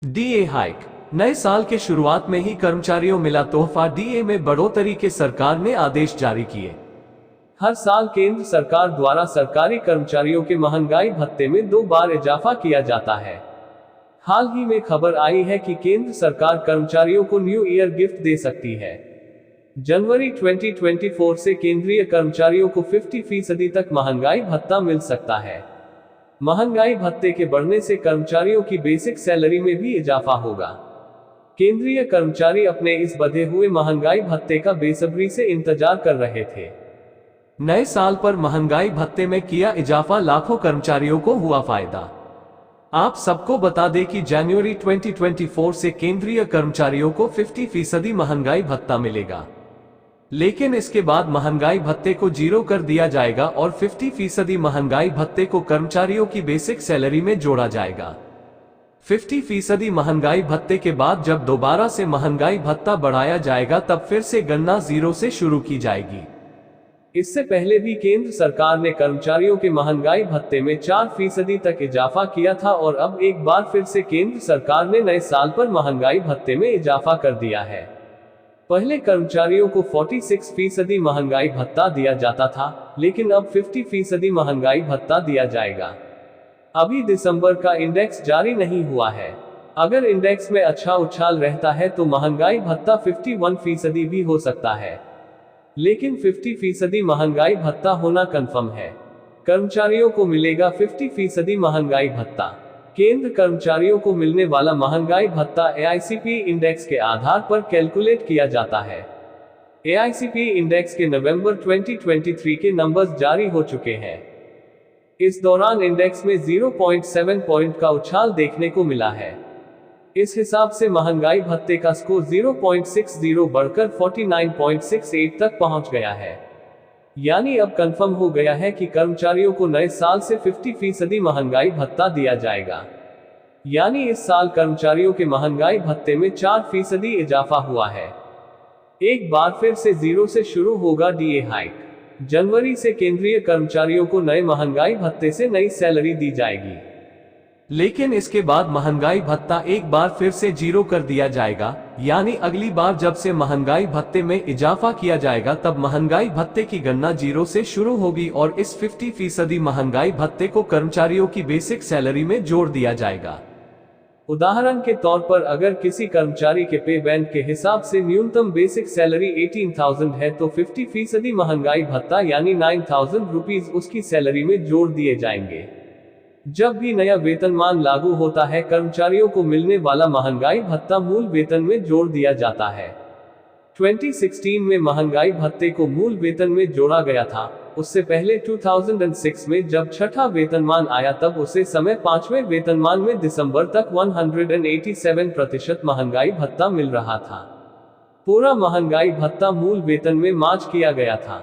DA hike. नए साल के शुरुआत में ही कर्मचारियों मिला तोहफा। डीए में बढ़ोतरी के सरकार ने आदेश जारी किए। हर साल केंद्र सरकार द्वारा सरकारी कर्मचारियों के महंगाई भत्ते में 2 बार इजाफा किया जाता है। हाल ही में खबर आई है कि केंद्र सरकार कर्मचारियों को न्यू ईयर गिफ्ट दे सकती है। जनवरी 2024 से केंद्रीय कर्मचारियों को 50% तक महंगाई भत्ता मिल सकता है। महंगाई भत्ते के बढ़ने से कर्मचारियों की बेसिक सैलरी में भी इजाफा होगा। केंद्रीय कर्मचारी अपने इस बढ़े हुए महंगाई भत्ते का बेसब्री से इंतजार कर रहे थे। नए साल पर महंगाई भत्ते में किया इजाफा, लाखों कर्मचारियों को हुआ फायदा। आप सबको बता दें कि जनवरी 2024 से केंद्रीय कर्मचारियों को 50% महंगाई भत्ता मिलेगा, लेकिन इसके बाद महंगाई भत्ते को 0 कर दिया जाएगा और 50% महंगाई भत्ते को कर्मचारियों की बेसिक सैलरी में जोड़ा जाएगा। 50% महंगाई भत्ते के बाद जब दोबारा से महंगाई भत्ता बढ़ाया जाएगा तब फिर से गणना 0 से शुरू की जाएगी। इससे पहले भी केंद्र सरकार ने कर्मचारियों के महंगाई भत्ते में 4% तक इजाफा किया था और अब एक बार फिर से केंद्र सरकार ने नए साल पर महंगाई भत्ते में इजाफा कर दिया है। पहले कर्मचारियों को 46% महंगाई भत्ता दिया जाता था, लेकिन अब 50% महंगाई भत्ता दिया जाएगा। अभी दिसंबर का इंडेक्स जारी नहीं हुआ है। अगर इंडेक्स में अच्छा उछाल रहता है तो महंगाई भत्ता 51% भी हो सकता है, लेकिन 50% महंगाई भत्ता होना कंफर्म है। कर्मचारियों को मिलेगा 50% महंगाई भत्ता। केंद्र कर्मचारियों को मिलने वाला महंगाई भत्ता एआईसीपी इंडेक्स के आधार पर कैलकुलेट किया जाता है। एआईसीपी इंडेक्स के नवंबर 2023 के नंबर्स जारी हो चुके हैं। इस दौरान इंडेक्स में 0.7 पॉइंट का उछाल देखने को मिला है। इस हिसाब से महंगाई भत्ते का स्कोर 0.60 बढ़कर 49.68 तक पहुंच गया है। यानी अब कंफर्म हो गया है कि कर्मचारियों को नए साल से 50% महंगाई भत्ता दिया जाएगा। यानी इस साल कर्मचारियों के महंगाई भत्ते में 4% इजाफा हुआ है। एक बार फिर से 0 से शुरू होगा डीए हाइक। जनवरी से केंद्रीय कर्मचारियों को नए महंगाई भत्ते से नई सैलरी दी जाएगी, लेकिन इसके बाद महंगाई भत्ता एक बार फिर से 0 कर दिया जाएगा। यानी अगली बार जब से महंगाई भत्ते में इजाफा किया जाएगा तब महंगाई भत्ते की गणना 0 से शुरू होगी और इस 50% महंगाई भत्ते को कर्मचारियों की बेसिक सैलरी में जोड़ दिया जाएगा। उदाहरण के तौर पर अगर किसी कर्मचारी के पे बैंड के हिसाब से न्यूनतम बेसिक सैलरी 18,000 है तो 50% महंगाई भत्ता यानी 9,000 रुपीज उसकी सैलरी में जोड़ दिए जाएंगे। जब भी नया वेतनमान लागू होता है, कर्मचारियों को मिलने वाला महंगाई भत्ता मूल वेतन में जोड़ दिया जाता है। 2016 में महंगाई भत्ते को मूल वेतन में जोड़ा गया था। उससे पहले 2006 में जब छठा वेतनमान आया तब उसे समय 5वें वेतनमान में दिसंबर तक 187% महंगाई भत्ता मिल रहा था। पूरा महंगाई भत्ता मूल वेतन में मार्च किया गया था।